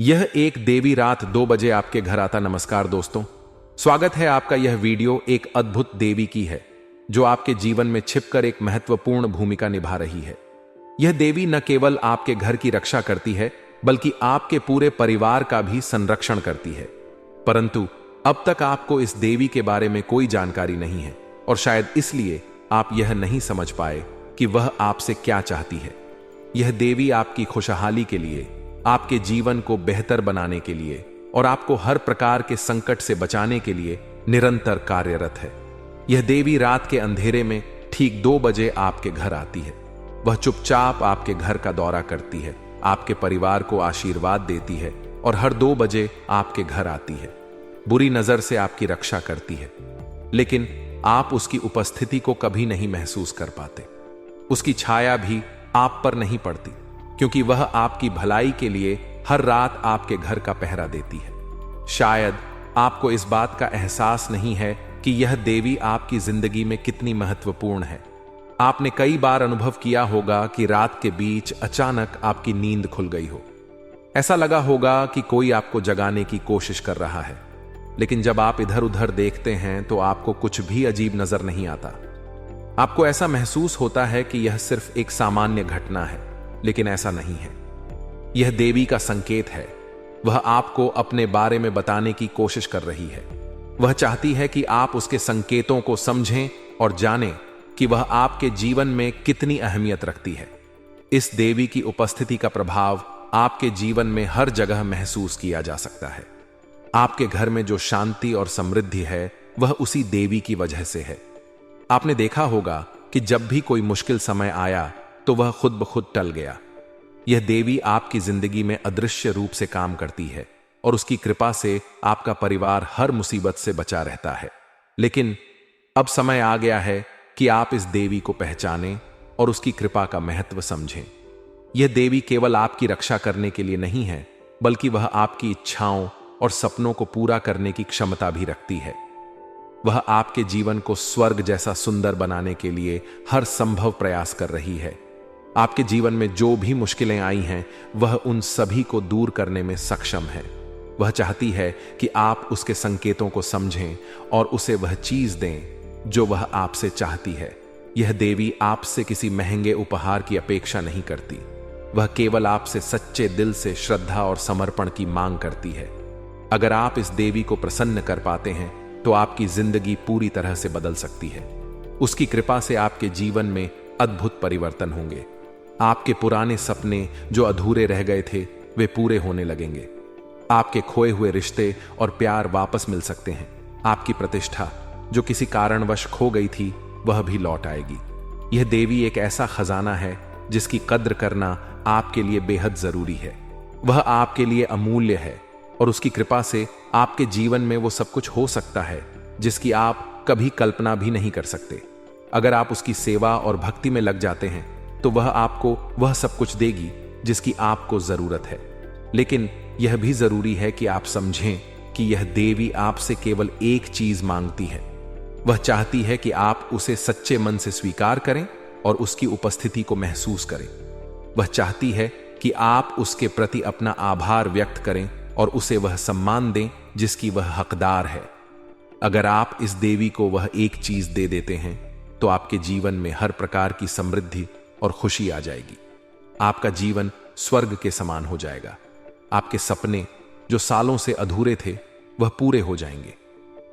यह एक देवी रात 2 बजे आपके घर आता। नमस्कार दोस्तों, स्वागत है आपका। यह वीडियो एक अद्भुत देवी की है जो आपके जीवन में छिपकर एक महत्वपूर्ण भूमिका निभा रही है। यह देवी न केवल आपके घर की रक्षा करती है बल्कि आपके पूरे परिवार का भी संरक्षण करती है। परंतु अब तक आपको इस देवी के बारे में कोई जानकारी नहीं है और शायद इसलिए आप यह नहीं समझ पाए कि वह आपसे क्या चाहती है। यह देवी आपकी खुशहाली के लिए, आपके जीवन को बेहतर बनाने के लिए और आपको हर प्रकार के संकट से बचाने के लिए निरंतर कार्यरत है। यह देवी रात के अंधेरे में ठीक 2 बजे आपके घर आती है। वह चुपचाप आपके घर का दौरा करती है, आपके परिवार को आशीर्वाद देती है और हर 2 बजे आपके घर आती है। बुरी नजर से आपकी रक्षा करती है, लेकिन आप उसकी उपस्थिति को कभी नहीं महसूस कर पाते। उसकी छाया भी आप पर नहीं पड़ती क्योंकि वह आपकी भलाई के लिए हर रात आपके घर का पहरा देती है। शायद आपको इस बात का एहसास नहीं है कि यह देवी आपकी जिंदगी में कितनी महत्वपूर्ण है। आपने कई बार अनुभव किया होगा कि रात के बीच अचानक आपकी नींद खुल गई हो। ऐसा लगा होगा कि कोई आपको जगाने की कोशिश कर रहा है, लेकिन जब आप इधर उधर देखते हैं तो आपको कुछ भी अजीब नजर नहीं आता। आपको ऐसा महसूस होता है कि यह सिर्फ एक सामान्य घटना है, लेकिन ऐसा नहीं है। यह देवी का संकेत है। वह आपको अपने बारे में बताने की कोशिश कर रही है। वह चाहती है कि आप उसके संकेतों को समझें और जानें कि वह आपके जीवन में कितनी अहमियत रखती है। इस देवी की उपस्थिति का प्रभाव आपके जीवन में हर जगह महसूस किया जा सकता है। आपके घर में जो शांति और समृद्धि है वह उसी देवी की वजह से है। आपने देखा होगा कि जब भी कोई मुश्किल समय आया तो वह खुद ब खुद टल गया। यह देवी आपकी जिंदगी में अदृश्य रूप से काम करती है और उसकी कृपा से आपका परिवार हर मुसीबत से बचा रहता है। लेकिन अब समय आ गया है कि आप इस देवी को पहचानें और उसकी कृपा का महत्व समझें। यह देवी केवल आपकी रक्षा करने के लिए नहीं है, बल्कि वह आपकी इच्छाओं और सपनों को पूरा करने की क्षमता भी रखती है। वह आपके जीवन को स्वर्ग जैसा सुंदर बनाने के लिए हर संभव प्रयास कर रही है। आपके जीवन में जो भी मुश्किलें आई हैं, वह उन सभी को दूर करने में सक्षम है। वह चाहती है कि आप उसके संकेतों को समझें और उसे वह चीज दें जो वह आपसे चाहती है। यह देवी आपसे किसी महंगे उपहार की अपेक्षा नहीं करती। वह केवल आपसे सच्चे दिल से श्रद्धा और समर्पण की मांग करती है। अगर आप इस देवी को प्रसन्न कर पाते हैं तो आपकी जिंदगी पूरी तरह से बदल सकती है। उसकी कृपा से आपके जीवन में अद्भुत परिवर्तन होंगे। आपके पुराने सपने जो अधूरे रह गए थे वे पूरे होने लगेंगे। आपके खोए हुए रिश्ते और प्यार वापस मिल सकते हैं। आपकी प्रतिष्ठा जो किसी कारणवश खो गई थी वह भी लौट आएगी। यह देवी एक ऐसा खजाना है जिसकी कद्र करना आपके लिए बेहद जरूरी है। वह आपके लिए अमूल्य है और उसकी कृपा से आपके जीवन में वो सब कुछ हो सकता है जिसकी आप कभी कल्पना भी नहीं कर सकते। अगर आप उसकी सेवा और भक्ति में लग जाते हैं तो वह आपको वह सब कुछ देगी जिसकी आपको जरूरत है। लेकिन यह भी जरूरी है कि आप समझें कि यह देवी आपसे केवल एक चीज मांगती है। वह चाहती है कि आप उसे सच्चे मन से स्वीकार करें और उसकी उपस्थिति को महसूस करें। वह चाहती है कि आप उसके प्रति अपना आभार व्यक्त करें और उसे वह सम्मान दें जिसकी वह हकदार है। अगर आप इस देवी को वह एक चीज दे देते हैं तो आपके जीवन में हर प्रकार की समृद्धि और खुशी आ जाएगी। आपका जीवन स्वर्ग के समान हो जाएगा। आपके सपने जो सालों से अधूरे थे वह पूरे हो जाएंगे।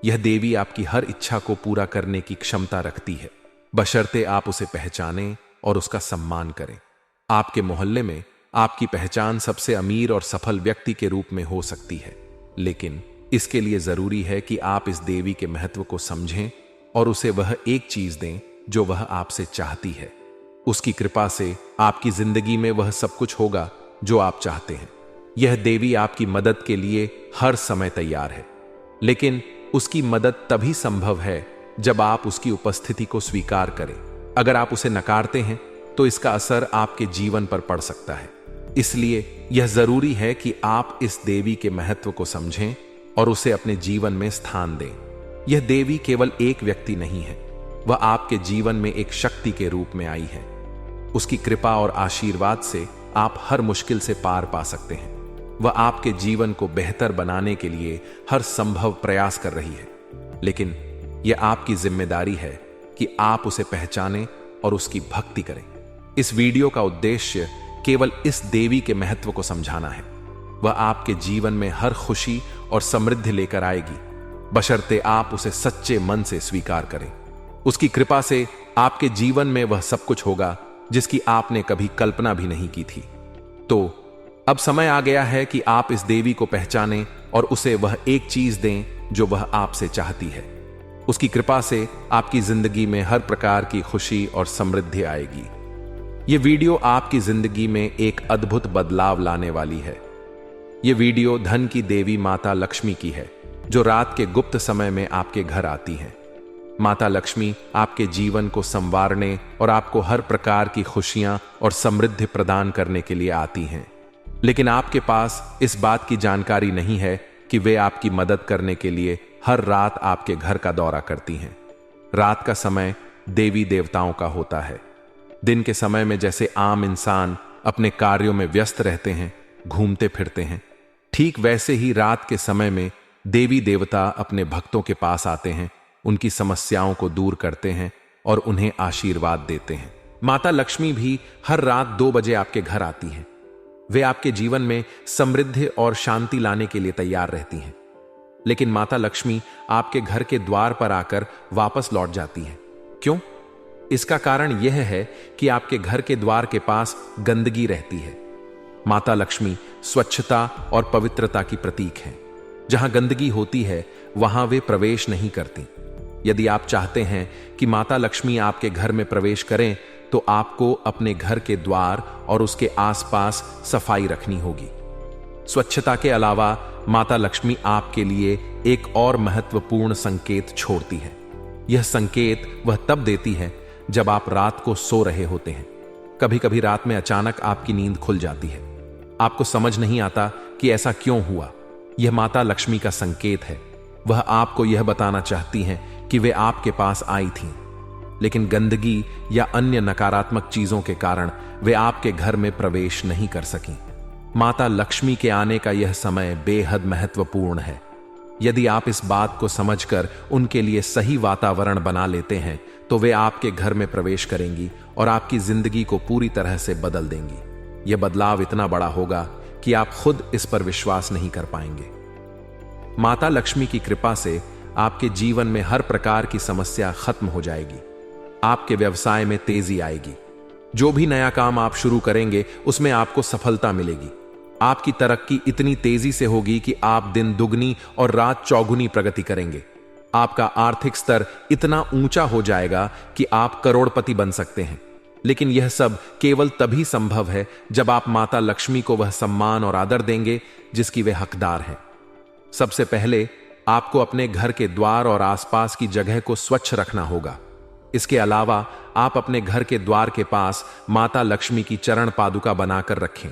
यह देवी आपकी हर इच्छा को पूरा करने की क्षमता रखती है, बशर्ते आप उसे पहचानें और उसका सम्मान करें। आपके मोहल्ले में आपकी पहचान सबसे अमीर और सफल व्यक्ति के रूप में हो सकती है, लेकिन इसके लिए जरूरी है कि आप इस देवी के महत्व को समझें और उसे वह एक चीज दें जो वह आपसे चाहती है। उसकी कृपा से आपकी जिंदगी में वह सब कुछ होगा जो आप चाहते हैं। यह देवी आपकी मदद के लिए हर समय तैयार है, लेकिन उसकी मदद तभी संभव है जब आप उसकी उपस्थिति को स्वीकार करें। अगर आप उसे नकारते हैं तो इसका असर आपके जीवन पर पड़ सकता है। इसलिए यह जरूरी है कि आप इस देवी के महत्व को समझें और उसे अपने जीवन में स्थान दें। यह देवी केवल एक व्यक्ति नहीं है, वह आपके जीवन में एक शक्ति के रूप में आई है। उसकी कृपा और आशीर्वाद से आप हर मुश्किल से पार पा सकते हैं। वह आपके जीवन को बेहतर बनाने के लिए हर संभव प्रयास कर रही है, लेकिन यह आपकी जिम्मेदारी है कि आप उसे पहचानें और उसकी भक्ति करें। इस वीडियो का उद्देश्य केवल इस देवी के महत्व को समझाना है। वह आपके जीवन में हर खुशी और समृद्धि लेकर आएगी, बशर्ते आप उसे सच्चे मन से स्वीकार करें। उसकी कृपा से आपके जीवन में वह सब कुछ होगा जिसकी आपने कभी कल्पना भी नहीं की थी। तो अब समय आ गया है कि आप इस देवी को पहचानें और उसे वह एक चीज दें जो वह आपसे चाहती है। उसकी कृपा से आपकी जिंदगी में हर प्रकार की खुशी और समृद्धि आएगी। यह वीडियो आपकी जिंदगी में एक अद्भुत बदलाव लाने वाली है। यह वीडियो धन की देवी माता लक्ष्मी की है, जो रात के गुप्त समय में आपके घर आती हैं। माता लक्ष्मी आपके जीवन को संवारने और आपको हर प्रकार की खुशियां और समृद्धि प्रदान करने के लिए आती हैं। लेकिन आपके पास इस बात की जानकारी नहीं है कि वे आपकी मदद करने के लिए हर रात आपके घर का दौरा करती हैं। रात का समय देवी देवताओं का होता है। दिन के समय में जैसे आम इंसान अपने कार्यों में व्यस्त रहते हैं, घूमते फिरते हैं, ठीक वैसे ही रात के समय में देवी देवता अपने भक्तों के पास आते हैं, उनकी समस्याओं को दूर करते हैं और उन्हें आशीर्वाद देते हैं। माता लक्ष्मी भी हर रात 2 बजे आपके घर आती हैं। वे आपके जीवन में समृद्धि और शांति लाने के लिए तैयार रहती हैं। लेकिन माता लक्ष्मी आपके घर के द्वार पर आकर वापस लौट जाती हैं। क्यों? इसका कारण यह है कि आपके घर के द्वार के पास गंदगी रहती है। माता लक्ष्मी स्वच्छता और पवित्रता की प्रतीक हैं। जहां गंदगी होती है वहां वे प्रवेश नहीं करती। यदि आप चाहते हैं कि माता लक्ष्मी आपके घर में प्रवेश करें, तो आपको अपने घर के द्वार और उसके आसपास सफाई रखनी होगी। स्वच्छता के अलावा माता लक्ष्मी आपके लिए एक और महत्वपूर्ण संकेत छोड़ती है। यह संकेत वह तब देती है जब आप रात को सो रहे होते हैं। कभी कभी रात में अचानक आपकी नींद खुल जाती है। आपको समझ नहीं आता कि ऐसा क्यों हुआ। यह माता लक्ष्मी का संकेत है। वह आपको यह बताना चाहती हैं कि वे आपके पास आई थीं, लेकिन गंदगी या अन्य नकारात्मक चीजों के कारण वे आपके घर में प्रवेश नहीं कर सकीं। माता लक्ष्मी के आने का यह समय बेहद महत्वपूर्ण है। यदि आप इस बात को समझकर उनके लिए सही वातावरण बना लेते हैं, तो वे आपके घर में प्रवेश करेंगी और आपकी जिंदगी को पूरी तरह से बदल देंगी। यह बदलाव इतना बड़ा होगा कि आप खुद इस पर विश्वास नहीं कर पाएंगे। माता लक्ष्मी की कृपा से आपके जीवन में हर प्रकार की समस्या खत्म हो जाएगी। आपके व्यवसाय में तेजी आएगी। जो भी नया काम आप शुरू करेंगे उसमें आपको सफलता मिलेगी। आपकी तरक्की इतनी तेजी से होगी कि आप दिन दुगनी और रात चौगुनी प्रगति करेंगे। आपका आर्थिक स्तर इतना ऊंचा हो जाएगा कि आप करोड़पति बन सकते हैं। लेकिन यह सब केवल तभी संभव है जब आप माता लक्ष्मी को वह सम्मान और आदर देंगे जिसकी वे हकदार हैं। सबसे पहले आपको अपने घर के द्वार और आसपास की जगह को स्वच्छ रखना होगा। इसके अलावा आप अपने घर के द्वार के पास माता लक्ष्मी की चरण पादुका बनाकर रखें।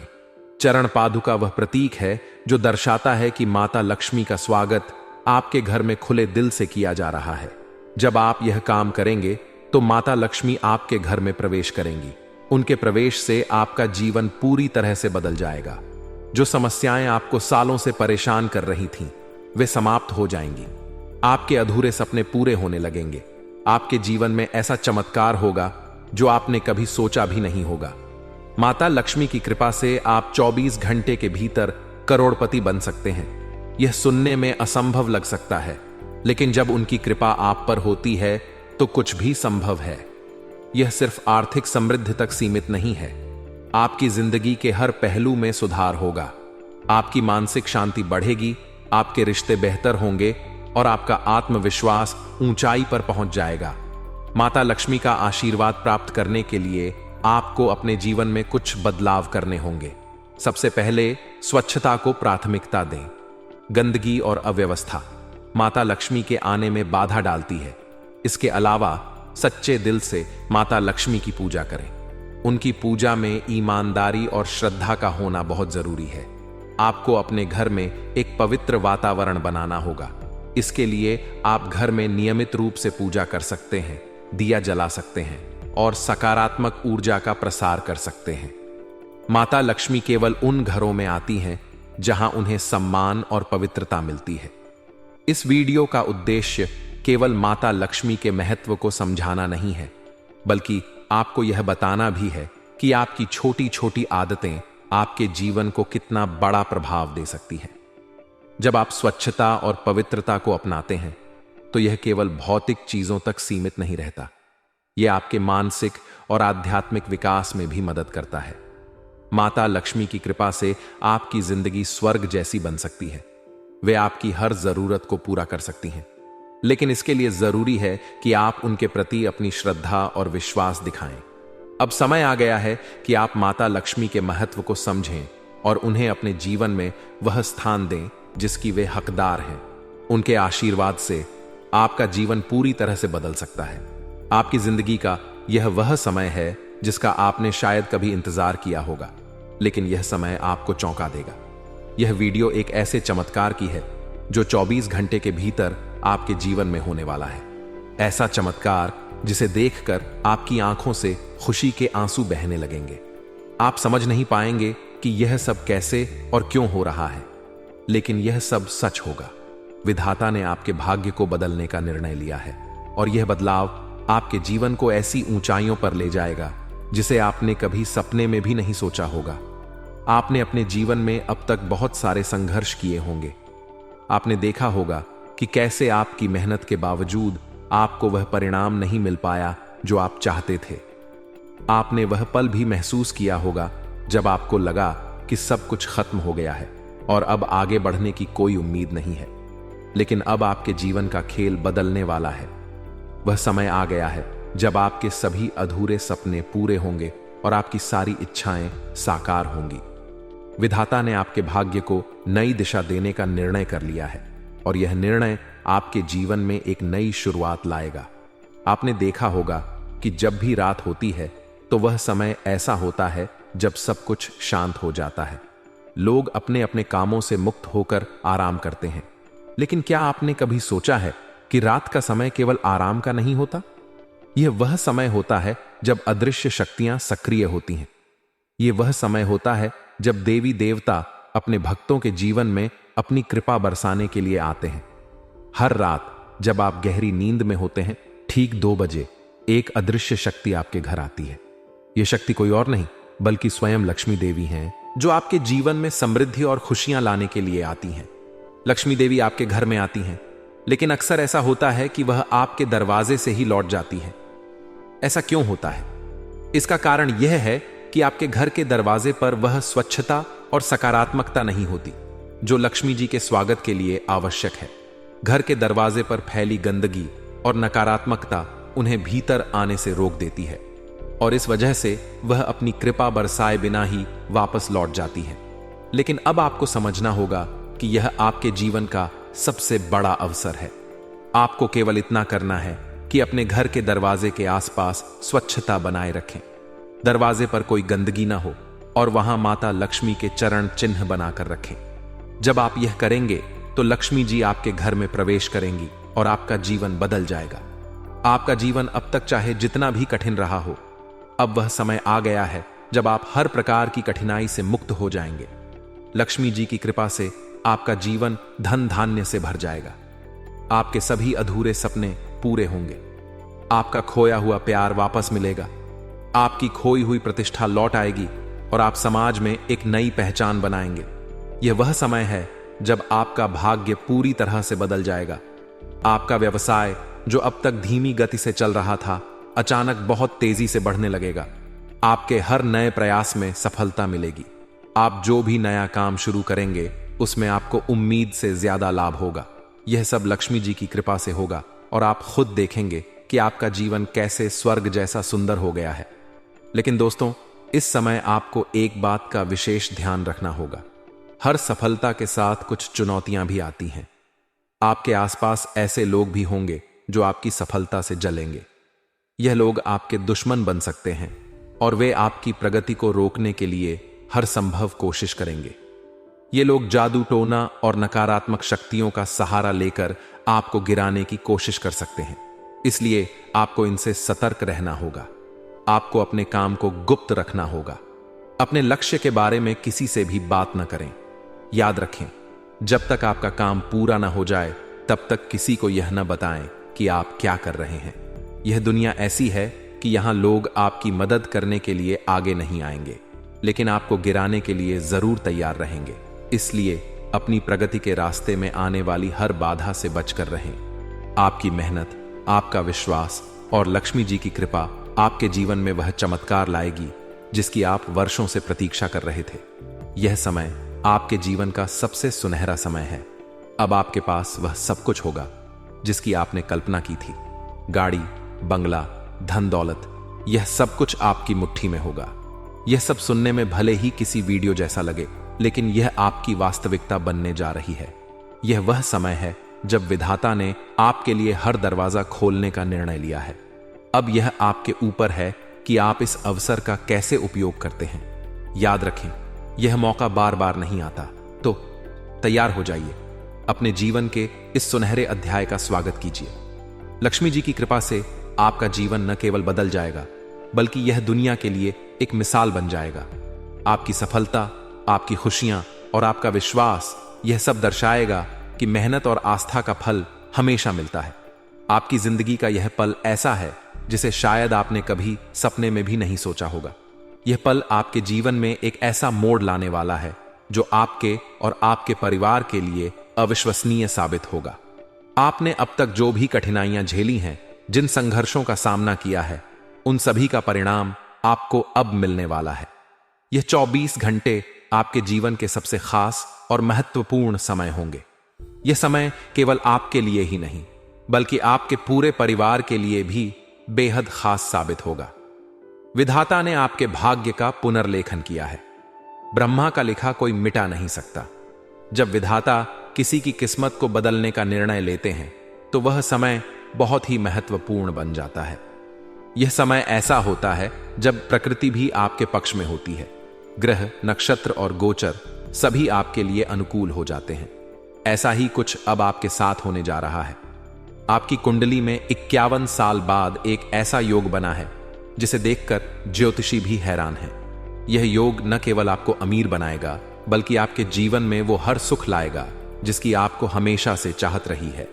चरण पादुका वह प्रतीक है जो दर्शाता है कि माता लक्ष्मी का स्वागत आपके घर में खुले दिल से किया जा रहा है। जब आप यह काम करेंगे तो माता लक्ष्मी आपके घर में प्रवेश करेंगी। उनके प्रवेश से आपका जीवन पूरी तरह से बदल जाएगा। जो समस्याएं आपको सालों से परेशान कर रही थीं, वे समाप्त हो जाएंगी। आपके अधूरे सपने पूरे होने लगेंगे। आपके जीवन में ऐसा चमत्कार होगा जो आपने कभी सोचा भी नहीं होगा। माता लक्ष्मी की कृपा से आप 24 घंटे के भीतर करोड़पति बन सकते हैं। यह सुनने में असंभव लग सकता है, लेकिन जब उनकी कृपा आप पर होती है तो कुछ भी संभव है। यह सिर्फ आर्थिक समृद्धि तक सीमित नहीं है। आपकी जिंदगी के हर पहलू में सुधार होगा। आपकी मानसिक शांति बढ़ेगी, आपके रिश्ते बेहतर होंगे और आपका आत्मविश्वास ऊंचाई पर पहुंच जाएगा। माता लक्ष्मी का आशीर्वाद प्राप्त करने के लिए आपको अपने जीवन में कुछ बदलाव करने होंगे। सबसे पहले स्वच्छता को प्राथमिकता दें। गंदगी और अव्यवस्था माता लक्ष्मी के आने में बाधा डालती है। इसके अलावा सच्चे दिल से माता लक्ष्मी की पूजा करें। उनकी पूजा में ईमानदारी और श्रद्धा का होना बहुत जरूरी है। आपको अपने घर में एक पवित्र वातावरण बनाना होगा। इसके लिए आप घर में नियमित रूप से पूजा कर सकते हैं, दिया जला सकते हैं और सकारात्मक ऊर्जा का प्रसार कर सकते हैं। माता लक्ष्मी केवल उन घरों में आती हैं जहां उन्हें सम्मान और पवित्रता मिलती है। इस वीडियो का उद्देश्य केवल माता लक्ष्मी के महत्व को समझाना नहीं है, बल्कि आपको यह बताना भी है कि आपकी छोटी छोटी आदतें आपके जीवन को कितना बड़ा प्रभाव दे सकती हैं। जब आप स्वच्छता और पवित्रता को अपनाते हैं तो यह केवल भौतिक चीजों तक सीमित नहीं रहता, यह आपके मानसिक और आध्यात्मिक विकास में भी मदद करता है। माता लक्ष्मी की कृपा से आपकी जिंदगी स्वर्ग जैसी बन सकती है। वे आपकी हर जरूरत को पूरा कर सकती हैं, लेकिन इसके लिए जरूरी है कि आप उनके प्रति अपनी श्रद्धा और विश्वास दिखाएं। अब समय आ गया है कि आप माता लक्ष्मी के महत्व को समझें और उन्हें अपने जीवन में वह स्थान दें जिसकी वे हकदार हैं। उनके आशीर्वाद से आपका जीवन पूरी तरह से बदल सकता है। आपकी जिंदगी का यह वह समय है जिसका आपने शायद कभी इंतजार किया होगा, लेकिन यह समय आपको चौंका देगा। यह वीडियो एक ऐसे चमत्कार की है जो 24 घंटे के भीतर आपके जीवन में होने वाला है। ऐसा चमत्कार जिसे देखकर आपकी आंखों से खुशी के आंसू बहने लगेंगे। आप समझ नहीं पाएंगे कि यह सब कैसे और क्यों हो रहा है, लेकिन यह सब सच होगा। विधाता ने आपके भाग्य को बदलने का निर्णय लिया है और यह बदलाव आपके जीवन को ऐसी ऊंचाइयों पर ले जाएगा जिसे आपने कभी सपने में भी नहीं सोचा होगा। आपने अपने जीवन में अब तक बहुत सारे संघर्ष किए होंगे। आपने देखा होगा कि कैसे आपकी मेहनत के बावजूद आपको वह परिणाम नहीं मिल पाया जो आप चाहते थे। आपने वह पल भी महसूस किया होगा जब आपको लगा कि सब कुछ खत्म हो गया है और अब आगे बढ़ने की कोई उम्मीद नहीं है। लेकिन अब आपके जीवन का खेल बदलने वाला है। वह समय आ गया है जब आपके सभी अधूरे सपने पूरे होंगे और आपकी सारी इच्छाएं साकार होंगी। विधाता ने आपके भाग्य को नई दिशा देने का निर्णय कर लिया है और यह निर्णय आपके जीवन में एक नई शुरुआत लाएगा। आपने देखा होगा कि जब भी रात होती है तो वह समय ऐसा होता है जब सब कुछ शांत हो जाता है। लोग अपने अपने कामों से मुक्त होकर आराम करते हैं। लेकिन क्या आपने कभी सोचा है कि रात का समय केवल आराम का नहीं होता? यह वह समय होता है जब अदृश्य शक्तियां सक्रिय होती हैं। यह वह समय होता है जब देवी देवता अपने भक्तों के जीवन में अपनी कृपा बरसाने के लिए आते हैं। हर रात जब आप गहरी नींद में होते हैं, ठीक 2 बजे एक अदृश्य शक्ति आपके घर आती है। यह शक्ति कोई और नहीं बल्कि स्वयं लक्ष्मी देवी हैं, जो आपके जीवन में समृद्धि और खुशियां लाने के लिए आती हैं। लक्ष्मी देवी आपके घर में आती हैं, लेकिन अक्सर ऐसा होता है कि वह आपके दरवाजे से ही लौट जाती है। ऐसा क्यों होता है? इसका कारण यह है कि आपके घर के दरवाजे पर वह स्वच्छता और सकारात्मकता नहीं होती जो लक्ष्मी जी के स्वागत के लिए आवश्यक है। घर के दरवाजे पर फैली गंदगी और नकारात्मकता उन्हें भीतर आने से रोक देती है और इस वजह से वह अपनी कृपा बरसाए बिना ही वापस लौट जाती है। लेकिन अब आपको समझना होगा कि यह आपके जीवन का सबसे बड़ा अवसर है। आपको केवल इतना करना है कि अपने घर के दरवाजे के आसपास स्वच्छता बनाए रखें। दरवाजे पर कोई गंदगी ना हो और वहां माता लक्ष्मी के चरण चिन्ह बनाकर रखें। जब आप यह करेंगे तो लक्ष्मी जी आपके घर में प्रवेश करेंगी और आपका जीवन बदल जाएगा। आपका जीवन अब तक चाहे जितना भी कठिन रहा हो, अब वह समय आ गया है जब आप हर प्रकार की कठिनाई से मुक्त हो जाएंगे। लक्ष्मी जी की कृपा से आपका जीवन धन धान्य से भर जाएगा। आपके सभी अधूरे सपने पूरे होंगे। आपका खोया हुआ प्यार वापस मिलेगा। आपकी खोई हुई प्रतिष्ठा लौट आएगी और आप समाज में एक नई पहचान बनाएंगे। यह वह समय है जब आपका भाग्य पूरी तरह से बदल जाएगा। आपका व्यवसाय जो अब तक धीमी गति से चल रहा था, अचानक बहुत तेजी से बढ़ने लगेगा। आपके हर नए प्रयास में सफलता मिलेगी। आप जो भी नया काम शुरू करेंगे उसमें आपको उम्मीद से ज्यादा लाभ होगा। यह सब लक्ष्मी जी की कृपा से होगा और आप खुद देखेंगे कि आपका जीवन कैसे स्वर्ग जैसा सुंदर हो गया है। लेकिन दोस्तों, इस समय आपको एक बात का विशेष ध्यान रखना होगा। हर सफलता के साथ कुछ चुनौतियां भी आती हैं। आपके आसपास ऐसे लोग भी होंगे जो आपकी सफलता से जलेंगे। यह लोग आपके दुश्मन बन सकते हैं और वे आपकी प्रगति को रोकने के लिए हर संभव कोशिश करेंगे। ये लोग जादू टोना और नकारात्मक शक्तियों का सहारा लेकर आपको गिराने की कोशिश कर सकते हैं। इसलिए आपको इनसे सतर्क रहना होगा। आपको अपने काम को गुप्त रखना होगा। अपने लक्ष्य के बारे में किसी से भी बात न करें। याद रखें, जब तक आपका काम पूरा ना हो जाए तब तक किसी को यह न बताएं कि आप क्या कर रहे हैं। यह दुनिया ऐसी है कि यहां लोग आपकी मदद करने के लिए आगे नहीं आएंगे, लेकिन आपको गिराने के लिए जरूर तैयार रहेंगे। इसलिए अपनी प्रगति के रास्ते में आने वाली हर बाधा से बचकर रहें। आपकी मेहनत, आपका विश्वास और लक्ष्मी जी की कृपा आपके जीवन में वह चमत्कार लाएगी जिसकी आप वर्षों से प्रतीक्षा कर रहे थे। यह समय आपके जीवन का सबसे सुनहरा समय है। अब आपके पास वह सब कुछ होगा जिसकी आपने कल्पना की थी। गाड़ी, बंगला, धन दौलत, यह सब कुछ आपकी मुट्ठी में होगा। यह सब सुनने में भले ही किसी वीडियो जैसा लगे, लेकिन यह आपकी वास्तविकता बनने जा रही है। यह वह समय है जब विधाता ने आपके लिए हर दरवाजा खोलने का निर्णय लिया है। अब यह आपके ऊपर है कि आप इस अवसर का कैसे उपयोग करते हैं। याद रखें, यह मौका बार बार नहीं आता, तो तैयार हो जाइए। अपने जीवन के इस सुनहरे अध्याय का स्वागत कीजिए। लक्ष्मी जी की कृपा से आपका जीवन न केवल बदल जाएगा, बल्कि यह दुनिया के लिए एक मिसाल बन जाएगा। आपकी सफलता, आपकी खुशियां और आपका विश्वास, यह सब दर्शाएगा कि मेहनत और आस्था का फल हमेशा मिलता है। आपकी जिंदगी का यह पल ऐसा है जिसे शायद आपने कभी सपने में भी नहीं सोचा होगा। यह पल आपके जीवन में एक ऐसा मोड़ लाने वाला है जो आपके और आपके परिवार के लिए अविश्वसनीय साबित होगा। आपने अब तक जो भी कठिनाइयां झेली हैं, जिन संघर्षों का सामना किया है, उन सभी का परिणाम आपको अब मिलने वाला है। यह 24 घंटे आपके जीवन के सबसे खास और महत्वपूर्ण समय होंगे। यह समय केवल आपके लिए ही नहीं, बल्कि आपके पूरे परिवार के लिए भी बेहद खास साबित होगा। विधाता ने आपके भाग्य का पुनर्लेखन किया है। ब्रह्मा का लिखा कोई मिटा नहीं सकता। जब विधाता किसी की किस्मत को बदलने का निर्णय लेते हैं, तो वह समय बहुत ही महत्वपूर्ण बन जाता है। यह समय ऐसा होता है जब प्रकृति भी आपके पक्ष में होती है। ग्रह, नक्षत्र और गोचर सभी आपके लिए अनुकूल हो जाते हैं। ऐसा ही कुछ अब आपके साथ होने जा रहा है। आपकी कुंडली में 51 साल बाद एक ऐसा योग बना है जिसे देखकर ज्योतिषी भी हैरान हैं। यह योग न केवल आपको अमीर बनाएगा, बल्कि आपके जीवन में वो हर सुख लाएगा जिसकी आपको हमेशा से चाहत रही है।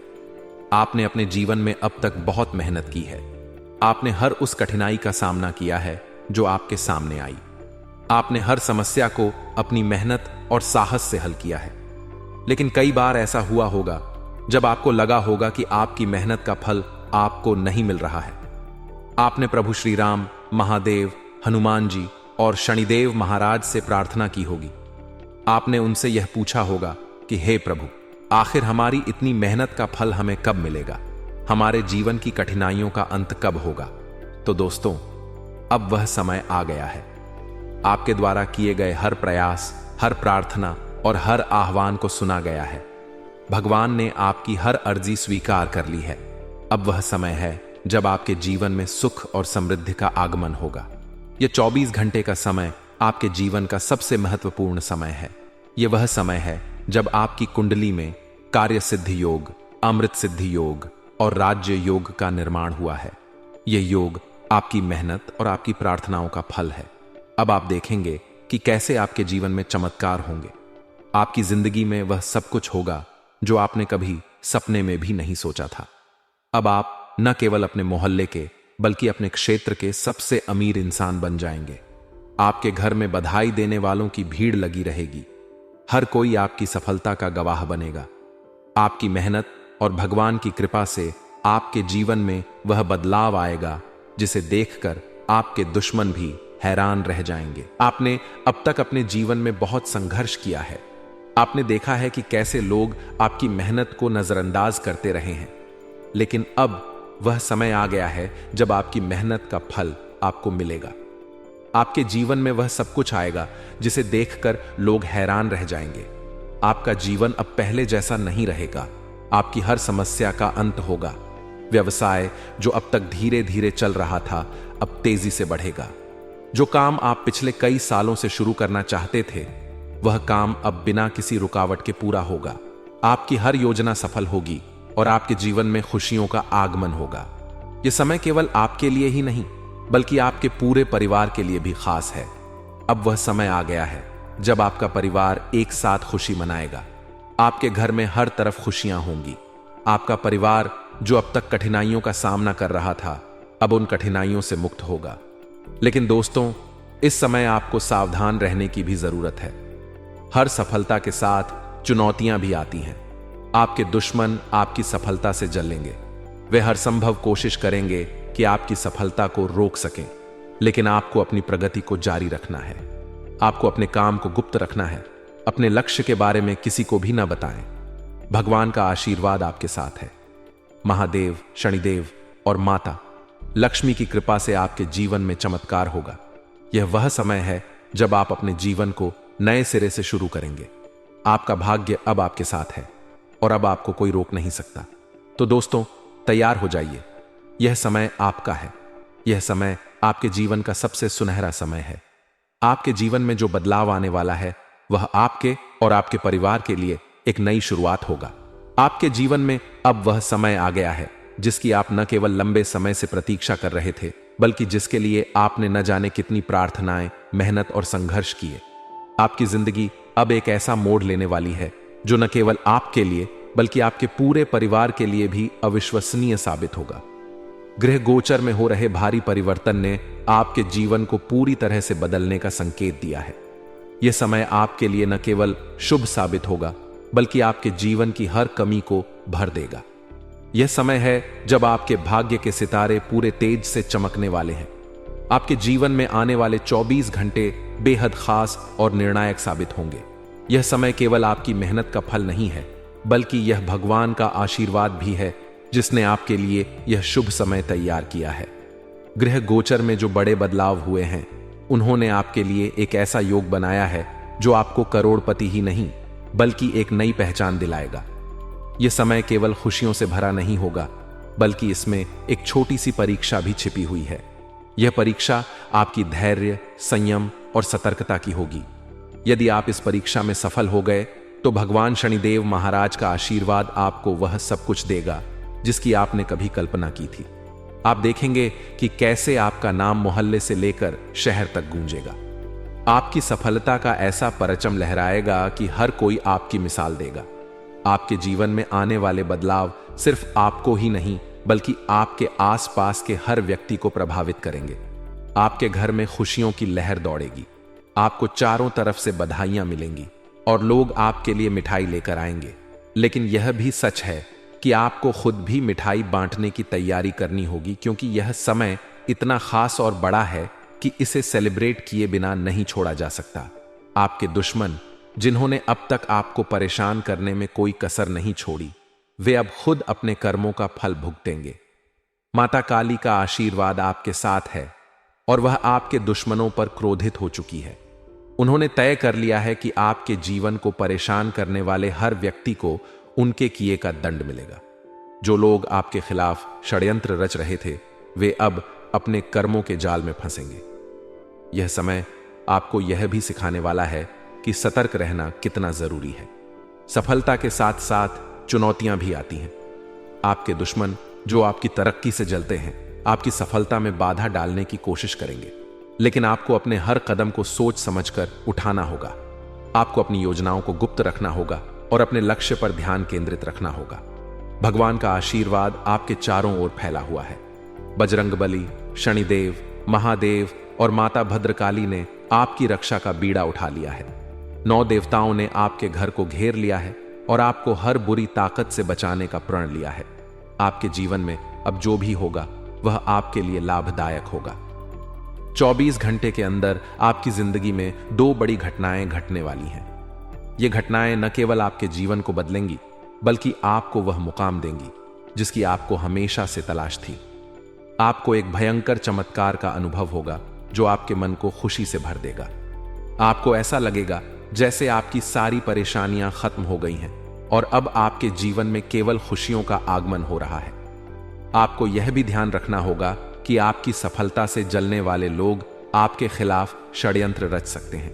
आपने अपने जीवन में अब तक बहुत मेहनत की है। आपने हर उस कठिनाई का सामना किया है जो आपके सामने आई। आपने हर समस्या को अपनी मेहनत और साहस से हल किया है। लेकिन कई बार ऐसा हुआ होगा जब आपको लगा होगा कि आपकी मेहनत का फल आपको नहीं मिल रहा है। आपने प्रभु श्री राम, महादेव, हनुमान जी और शनिदेव महाराज से प्रार्थना की होगी। आपने उनसे यह पूछा होगा कि हे प्रभु, आखिर हमारी इतनी मेहनत का फल हमें कब मिलेगा? हमारे जीवन की कठिनाइयों का अंत कब होगा? तो दोस्तों, अब वह समय आ गया है। आपके द्वारा किए गए हर प्रयास, हर प्रार्थना और हर आह्वान को सुना गया है। भगवान ने आपकी हर अर्जी स्वीकार कर ली है। अब वह समय है जब आपके जीवन में सुख और समृद्धि का आगमन होगा। यह 24 घंटे का समय आपके जीवन का सबसे महत्वपूर्ण समय है। यह वह समय है जब आपकी कुंडली में कार्य सिद्धि योग, अमृत सिद्धि योग और राज्य योग का निर्माण हुआ है। यह योग आपकी मेहनत और आपकी प्रार्थनाओं का फल है। अब आप देखेंगे कि कैसे आपके जीवन में चमत्कार होंगे। आपकी जिंदगी में वह सब कुछ होगा जो आपने कभी सपने में भी नहीं सोचा था। अब आप न केवल अपने मोहल्ले के, बल्कि अपने क्षेत्र के सबसे अमीर इंसान बन जाएंगे। आपके घर में बधाई देने वालों की भीड़ लगी रहेगी। हर कोई आपकी सफलता का गवाह बनेगा। आपकी मेहनत और भगवान की कृपा से आपके जीवन में वह बदलाव आएगा जिसे देखकर आपके दुश्मन भी हैरान रह जाएंगे। आपने अब तक अपने जीवन में बहुत संघर्ष किया है। आपने देखा है कि कैसे लोग आपकी मेहनत को नजरअंदाज करते रहे हैं, लेकिन अब वह समय आ गया है जब आपकी मेहनत का फल आपको मिलेगा। आपके जीवन में वह सब कुछ आएगा जिसे देखकर लोग हैरान रह जाएंगे। आपका जीवन अब पहले जैसा नहीं रहेगा। आपकी हर समस्या का अंत होगा। व्यवसाय जो अब तक धीरे धीरे चल रहा था, अब तेजी से बढ़ेगा। जो काम आप पिछले कई सालों से शुरू करना चाहते थे, वह काम अब बिना किसी रुकावट के पूरा होगा। आपकी हर योजना सफल होगी और आपके जीवन में खुशियों का आगमन होगा। यह समय केवल आपके लिए ही नहीं, बल्कि आपके पूरे परिवार के लिए भी खास है। अब वह समय आ गया है जब आपका परिवार एक साथ खुशी मनाएगा। आपके घर में हर तरफ खुशियां होंगी। आपका परिवार जो अब तक कठिनाइयों का सामना कर रहा था, अब उन कठिनाइयों से मुक्त होगा। लेकिन दोस्तों, इस समय आपको सावधान रहने की भी जरूरत है। हर सफलता के साथ चुनौतियां भी आती हैं। आपके दुश्मन आपकी सफलता से जलेंगे। वे हर संभव कोशिश करेंगे कि आपकी सफलता को रोक सकें, लेकिन आपको अपनी प्रगति को जारी रखना है। आपको अपने काम को गुप्त रखना है। अपने लक्ष्य के बारे में किसी को भी ना बताएं। भगवान का आशीर्वाद आपके साथ है। महादेव, शनिदेव और माता लक्ष्मी की कृपा से आपके जीवन में चमत्कार होगा। यह वह समय है जब आप अपने जीवन को नए सिरे से शुरू करेंगे। आपका भाग्य अब आपके साथ है और अब आपको कोई रोक नहीं सकता। तो दोस्तों, तैयार हो जाइए। यह समय आपका है। यह समय आपके जीवन का सबसे सुनहरा समय है। आपके जीवन में जो बदलाव आने वाला है, वह आपके और आपके परिवार के लिए एक नई शुरुआत होगा। आपके जीवन में अब वह समय आ गया है जिसकी आप न केवल लंबे समय से प्रतीक्षा कर रहे थे, बल्कि जिसके लिए आपने न जाने कितनी प्रार्थनाएं, मेहनत और संघर्ष किए। आपकी जिंदगी अब एक ऐसा मोड़ लेने वाली है जो न केवल आपके लिए बल्कि आपके पूरे परिवार के लिए भी अविश्वसनीय साबित होगा। गृह गोचर में हो रहे भारी परिवर्तन ने आपके जीवन को पूरी तरह से बदलने का संकेत दिया है। यह समय आपके लिए न केवल शुभ साबित होगा, बल्कि आपके जीवन की हर कमी को भर देगा। यह समय है जब आपके भाग्य के सितारे पूरे तेज से चमकने वाले हैं। आपके जीवन में आने वाले 24 घंटे बेहद खास और निर्णायक साबित होंगे। यह समय केवल आपकी मेहनत का फल नहीं है, बल्कि यह भगवान का आशीर्वाद भी है जिसने आपके लिए यह शुभ समय तैयार किया है। गृह गोचर में जो बड़े बदलाव हुए हैं, उन्होंने आपके लिए एक ऐसा योग बनाया है जो आपको करोड़पति ही नहीं बल्कि एक नई पहचान दिलाएगा। यह समय केवल खुशियों से भरा नहीं होगा, बल्कि इसमें एक छोटी सी परीक्षा भी छिपी हुई है। यह परीक्षा आपकी धैर्य, संयम और सतर्कता की होगी। यदि आप इस परीक्षा में सफल हो गए तो भगवान शनिदेव महाराज का आशीर्वाद आपको वह सब कुछ देगा जिसकी आपने कभी कल्पना की थी। आप देखेंगे कि कैसे आपका नाम मोहल्ले से लेकर शहर तक गूंजेगा। आपकी सफलता का ऐसा परचम लहराएगा कि हर कोई आपकी मिसाल देगा। आपके जीवन में आने वाले बदलाव सिर्फ आपको ही नहीं बल्कि आपके आसपास के हर व्यक्ति को प्रभावित करेंगे। आपके घर में खुशियों की लहर दौड़ेगी। आपको चारों तरफ से बधाइयां मिलेंगी और लोग आपके लिए मिठाई लेकर आएंगे। लेकिन यह भी सच है कि आपको खुद भी मिठाई बांटने की तैयारी करनी होगी, क्योंकि यह समय इतना खास और बड़ा है कि इसे सेलिब्रेट किए बिना नहीं छोड़ा जा सकता। आपके दुश्मन, जिन्होंने अब तक आपको परेशान करने में कोई कसर नहीं छोड़ी, वे अब खुद अपने कर्मों का फल भुगतेंगे। माता काली का आशीर्वाद आपके साथ है और वह आपके दुश्मनों पर क्रोधित हो चुकी है। उन्होंने तय कर लिया है कि आपके जीवन को परेशान करने वाले हर व्यक्ति को उनके किए का दंड मिलेगा। जो लोग आपके खिलाफ षड्यंत्र रच रहे थे, वे अब अपने कर्मों के जाल में फंसेंगे। यह समय आपको यह भी सिखाने वाला है कि सतर्क रहना कितना जरूरी है। सफलता के साथ साथ चुनौतियां भी आती हैं। आपके दुश्मन, जो आपकी तरक्की से जलते हैं, आपकी सफलता में बाधा डालने की कोशिश करेंगे, लेकिन आपको अपने हर कदम को सोच समझकर उठाना होगा। आपको अपनी योजनाओं को गुप्त रखना होगा और अपने लक्ष्य पर ध्यान केंद्रित रखना होगा। भगवान का आशीर्वाद आपके चारों ओर फैला हुआ है। बजरंगबली, शनिदेव, महादेव और माता भद्रकाली ने आपकी रक्षा का बीड़ा उठा लिया है। 9 देवताओं ने आपके घर को घेर लिया है और आपको हर बुरी ताकत से बचाने का प्रण लिया है। आपके जीवन में अब जो भी होगा वह आपके लिए लाभदायक होगा। 24 घंटे के अंदर आपकी जिंदगी में 2 बड़ी घटनाएं घटने वाली हैं। ये घटनाएं न केवल आपके जीवन को बदलेंगी, बल्कि आपको वह मुकाम देंगी जिसकी आपको हमेशा से तलाश थी। आपको एक भयंकर चमत्कार का अनुभव होगा जो आपके मन को खुशी से भर देगा। आपको ऐसा लगेगा जैसे आपकी सारी परेशानियां खत्म हो गई हैं और अब आपके जीवन में केवल खुशियों का आगमन हो रहा है। आपको यह भी ध्यान रखना होगा कि आपकी सफलता से जलने वाले लोग आपके खिलाफ षड्यंत्र रच सकते हैं,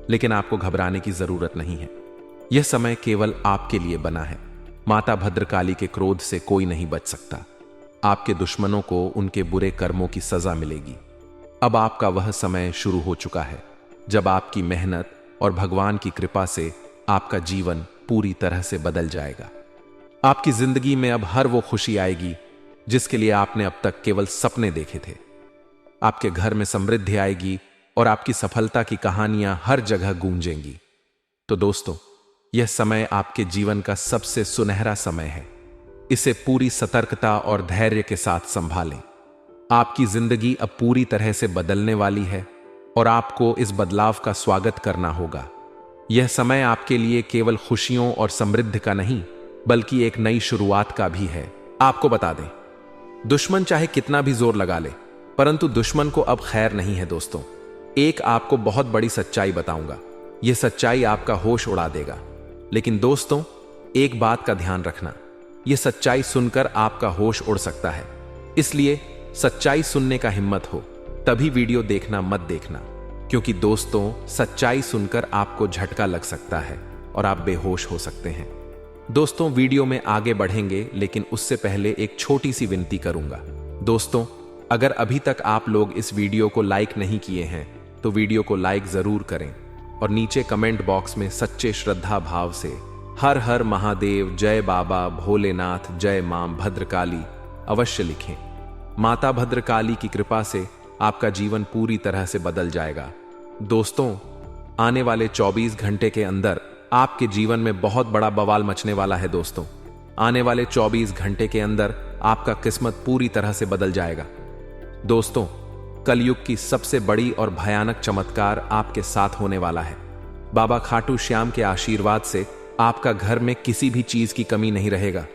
लेकिन आपको घबराने की जरूरत नहीं है। यह समय केवल आपके लिए बना है। माता भद्रकाली के क्रोध से कोई नहीं बच सकता। आपके दुश्मनों को उनके बुरे कर्मों की सजा मिलेगी। अब आपका वह समय शुरू हो चुका है जब आपकी मेहनत और भगवान की कृपा से आपका जीवन पूरी तरह से बदल जाएगा। आपकी जिंदगी में अब हर वो खुशी आएगी जिसके लिए आपने अब तक केवल सपने देखे थे। आपके घर में समृद्धि आएगी और आपकी सफलता की कहानियां हर जगह गूंजेंगी। तो दोस्तों, यह समय आपके जीवन का सबसे सुनहरा समय है। इसे पूरी सतर्कता और धैर्य के साथ संभालें। आपकी जिंदगी अब पूरी तरह से बदलने वाली है और आपको इस बदलाव का स्वागत करना होगा। यह समय आपके लिए केवल खुशियों और समृद्धि का नहीं, बल्कि एक नई शुरुआत का भी है। आपको बता दें, दुश्मन चाहे कितना भी जोर लगा ले, परंतु दुश्मन को अब खैर नहीं है। दोस्तों, एक आपको बहुत बड़ी सच्चाई बताऊंगा। यह सच्चाई आपका होश उड़ा देगा। लेकिन दोस्तों, एक बात का ध्यान रखना, यह सच्चाई सुनकर आपका होश उड़ सकता है। इसलिए सच्चाई सुनने का हिम्मत हो तभी वीडियो देखना मत देखना, क्योंकि दोस्तों, सच्चाई सुनकर आपको झटका लग सकता है और आप बेहोश हो सकते हैं। दोस्तों, वीडियो में आगे बढ़ेंगे, लेकिन उससे पहले एक छोटी सी विनती करूंगा। दोस्तों, अगर अभी तक आप लोग इस वीडियो को लाइक नहीं किए हैं तो वीडियो को लाइक जरूर करें और नीचे कमेंट बॉक्स में सच्चे श्रद्धा भाव से हर हर महादेव, जय बाबा भोलेनाथ, जय मां भद्रकाली अवश्य लिखें। माता भद्रकाली की कृपा से आपका जीवन पूरी तरह से बदल जाएगा। दोस्तों, आने वाले 24 घंटे के अंदर आपके जीवन में बहुत बड़ा बवाल मचने वाला है। दोस्तों, आने वाले 24 घंटे के अंदर आपका किस्मत पूरी तरह से बदल जाएगा। दोस्तों, कलयुग की सबसे बड़ी और भयानक चमत्कार आपके साथ होने वाला है। बाबा खाटू श्याम के आशीर्वाद से आपका घर में किसी भी चीज की कमी नहीं रहेगा।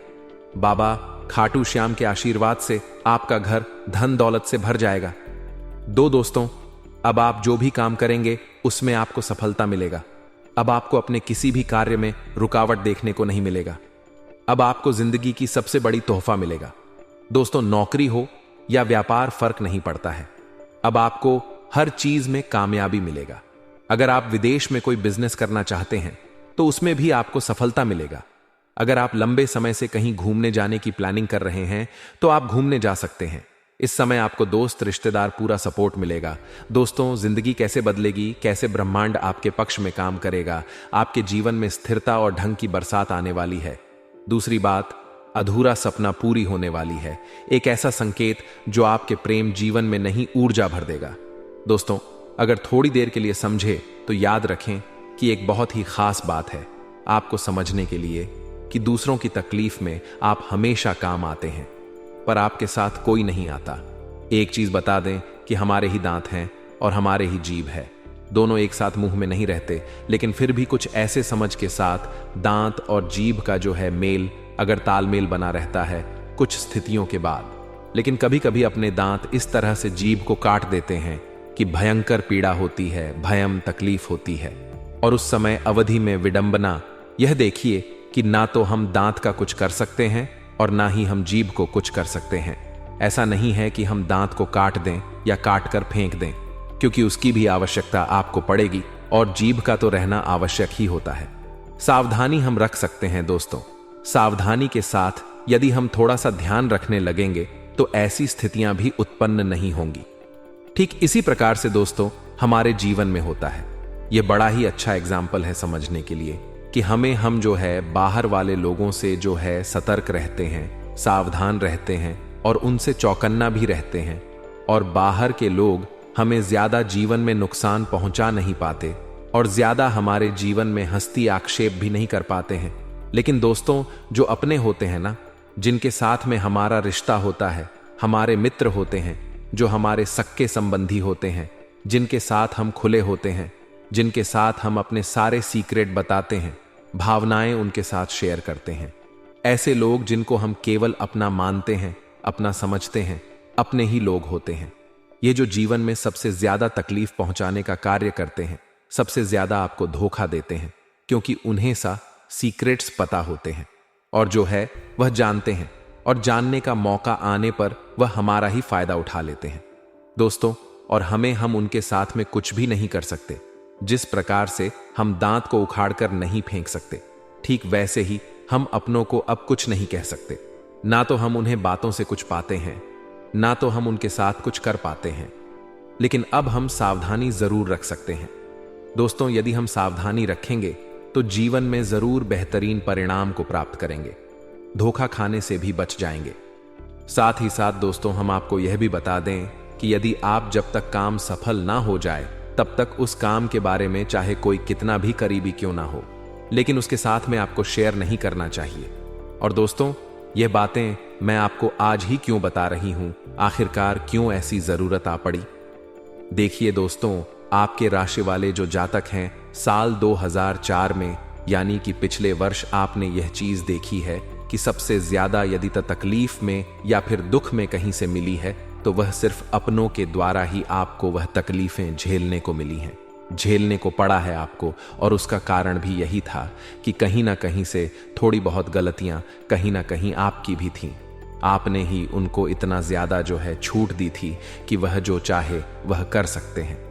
बाबा खाटू श्याम के आशीर्वाद से आपका घर धन दौलत से भर जाएगा। दोस्तों, अब आप जो भी काम करेंगे उसमें आपको सफलता मिलेगा। अब आपको अपने किसी भी कार्य में रुकावट देखने को नहीं मिलेगा। अब आपको जिंदगी की सबसे बड़ी तोहफा मिलेगा। दोस्तों, नौकरी हो या व्यापार फर्क नहीं पड़ता है। अब आपको हर चीज में कामयाबी मिलेगा। अगर आप विदेश में कोई बिजनेस करना चाहते हैं तो उसमें भी आपको सफलता मिलेगा। अगर आप लंबे समय से कहीं घूमने जाने की प्लानिंग कर रहे हैं तो आप घूमने जा सकते हैं। इस समय आपको दोस्त रिश्तेदार पूरा सपोर्ट मिलेगा। दोस्तों, जिंदगी कैसे बदलेगी, कैसे ब्रह्मांड आपके पक्ष में काम करेगा। आपके जीवन में स्थिरता और ढंग की बरसात आने वाली है। दूसरी बात, अधूरा सपना पूरी होने वाली है। एक ऐसा संकेत जो आपके प्रेम जीवन में नहीं ऊर्जा भर देगा। दोस्तों, अगर थोड़ी देर के लिए समझे तो याद रखें कि एक बहुत ही खास बात है आपको समझने के लिए कि दूसरों की तकलीफ में आप हमेशा काम आते हैं, पर आपके साथ कोई नहीं आता। एक चीज बता दें कि हमारे ही दांत हैं और हमारे ही जीभ है। दोनों एक साथ मुंह में नहीं रहते, लेकिन फिर भी कुछ ऐसे समझ के साथ दांत और जीभ का जो है मेल, अगर तालमेल बना रहता है कुछ स्थितियों के बाद। लेकिन कभी कभी अपने दांत इस तरह से जीभ को काट देते हैं कि भयंकर पीड़ा होती है, भयम तकलीफ होती है। और उस समय अवधि में विडंबना यह देखिए कि ना तो हम दांत का कुछ कर सकते हैं और ना ही हम जीभ को कुछ कर सकते हैं। ऐसा नहीं है कि हम दांत को काट दें या काट कर फेंक दें, क्योंकि उसकी भी आवश्यकता आपको पड़ेगी और जीभ का तो रहना आवश्यक ही होता है। सावधानी हम रख सकते हैं। दोस्तों, सावधानी के साथ यदि हम थोड़ा सा ध्यान रखने लगेंगे तो ऐसी स्थितियां भी उत्पन्न नहीं होंगी। ठीक इसी प्रकार से दोस्तों हमारे जीवन में होता है। यह बड़ा ही अच्छा एग्जाम्पल है समझने के लिए कि हम जो है बाहर वाले लोगों से जो है सतर्क रहते हैं, सावधान रहते हैं और उनसे चौकन्ना भी रहते हैं, और बाहर के लोग हमें ज्यादा जीवन में नुकसान पहुंचा नहीं पाते और ज्यादा हमारे जीवन में हस्ती आक्षेप भी नहीं कर पाते हैं। लेकिन दोस्तों, जो अपने होते हैं ना, जिनके साथ में हमारा रिश्ता होता है, हमारे मित्र होते हैं, जो हमारे सक्के संबंधी होते हैं, जिनके साथ हम खुले होते हैं, जिनके साथ हम अपने सारे सीक्रेट बताते हैं, भावनाएं उनके साथ शेयर करते हैं, ऐसे लोग जिनको हम केवल अपना मानते हैं, अपना समझते हैं, अपने ही लोग होते हैं। ये जो जीवन में सबसे ज्यादा तकलीफ पहुंचाने का कार्य करते हैं, सबसे ज्यादा आपको धोखा देते हैं, क्योंकि उन्हें सा सीक्रेट्स पता होते हैं और जो है वह जानते हैं, और जानने का मौका आने पर वह हमारा ही फायदा उठा लेते हैं दोस्तों। और हम उनके साथ में कुछ भी नहीं कर सकते। जिस प्रकार से हम दांत को उखाड़कर नहीं फेंक सकते, ठीक वैसे ही हम अपनों को अब कुछ नहीं कह सकते। ना तो हम उन्हें बातों से कुछ पाते हैं, ना तो हम उनके साथ कुछ कर पाते हैं। लेकिन अब हम सावधानी जरूर रख सकते हैं। दोस्तों, यदि हम सावधानी रखेंगे तो जीवन में जरूर बेहतरीन परिणाम को प्राप्त करेंगे, धोखा खाने से भी बच जाएंगे। साथ ही साथ दोस्तों, हम आपको यह भी बता दें कि यदि आप जब तक काम सफल ना हो जाए तब तक उस काम के बारे में चाहे कोई कितना भी करीबी क्यों ना हो, लेकिन उसके साथ में आपको शेयर नहीं करना चाहिए। और दोस्तों, यह बातें मैं आपको आज ही क्यों बता रही हूं, आखिरकार क्यों ऐसी जरूरत आ पड़ी। देखिए दोस्तों, आपके राशि वाले जो जातक हैं, साल 2004 में यानी कि पिछले वर्ष आपने यह चीज देखी है कि सबसे ज्यादा यदि तकलीफ में या फिर दुख में कहीं से मिली है तो वह सिर्फ अपनों के द्वारा ही आपको वह तकलीफें झेलने को मिली हैं, झेलने को पड़ा है आपको। और उसका कारण भी यही था कि कहीं ना कहीं से थोड़ी बहुत गलतियां कहीं ना कहीं आपकी भी थीं। आपने ही उनको इतना ज्यादा जो है छूट दी थी कि वह जो चाहे वह कर सकते हैं।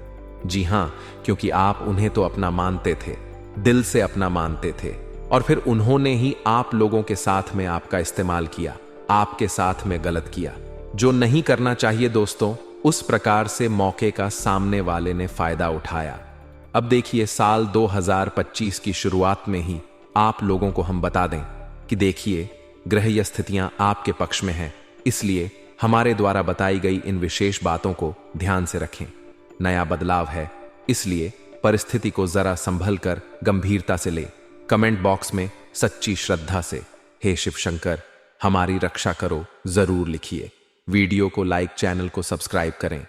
जी हां, क्योंकि आप उन्हें तो अपना मानते थे, दिल से अपना मानते थे, और फिर उन्होंने ही आप लोगों के साथ में आपका इस्तेमाल किया, आपके साथ में गलत किया जो नहीं करना चाहिए। दोस्तों, उस प्रकार से मौके का सामने वाले ने फायदा उठाया। अब देखिए, साल 2025 की शुरुआत में ही आप लोगों को हम बता दें कि देखिए, ग्रह स्थितियां आपके पक्ष में हैं, इसलिए हमारे द्वारा बताई गई इन विशेष बातों को ध्यान से रखें। नया बदलाव है, इसलिए परिस्थिति को जरा संभल कर गंभीरता से ले। कमेंट बॉक्स में सच्ची श्रद्धा से हे शिव शंकर हमारी रक्षा करो जरूर लिखिए। वीडियो को लाइक, चैनल को सब्सक्राइब करें।